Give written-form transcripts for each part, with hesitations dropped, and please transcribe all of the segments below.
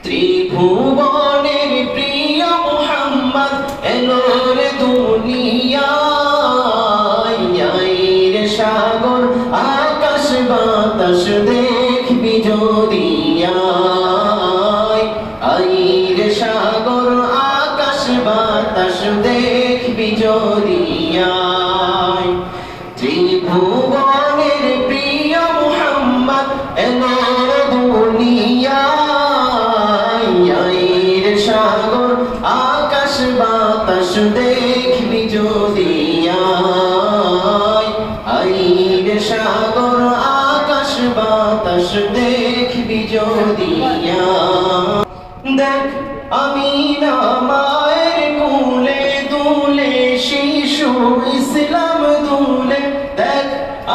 ত্রিভুবনের প্রিয় মুহাম্মদ এলো রে দুনিয়ায়, রে সাগর আকাশ বাতাস দেখবি যদি রে সাগর আকাশ বাতাস দেখবি যদি ত্রিভুবনের প্রিয় মুহাম্মদ এলো রে দুনিয়ায়, রে সাগর আকাশ বাতাস দেখবি যদি রে সাগর আকাশ বাতাস দেখবি যদি দেখ আমিনা মায়ের কোলে দুলে শিশু ইসলাম দুলে, দেখ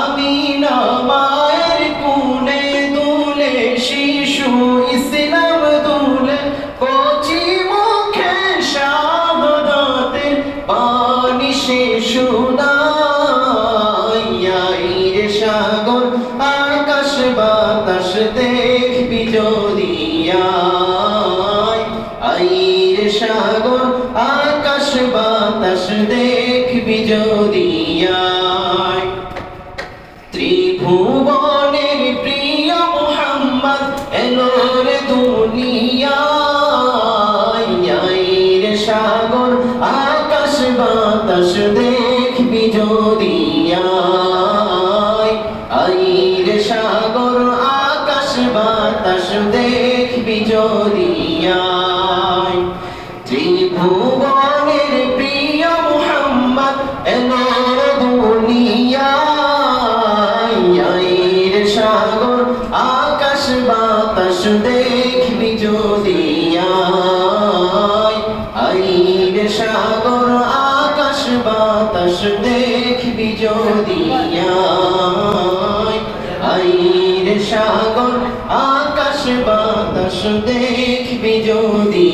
আমিনা মায়ের কোলে দুলে শিশু ইসলাম দুলে, কচি মুখে শাহাদাতের পানি সে শোনায়, রে সাগর আকাশ বাতাস দেখবি যদি রে সাগর আকাশ বাতাস দেখবি যদি ত্রিভুবনের প্রিয় মুহাম্মদ এলো রে দুনিয়ায়, রে সাগর আকাশ বাতাস দেখবি যদি রে সাগর আকাশ বাতাস দেখবি যদি ত্রিভুবনের প্রিয় মুহাম্মদ এলো রে দুনিয়ায়, রে সাগর আকাশ বাতাস দেখবি যদি রে সাগর আকাশ বাতাস দেখবি যদি রে সাগর আকাশ বাতাস দেখবি যদি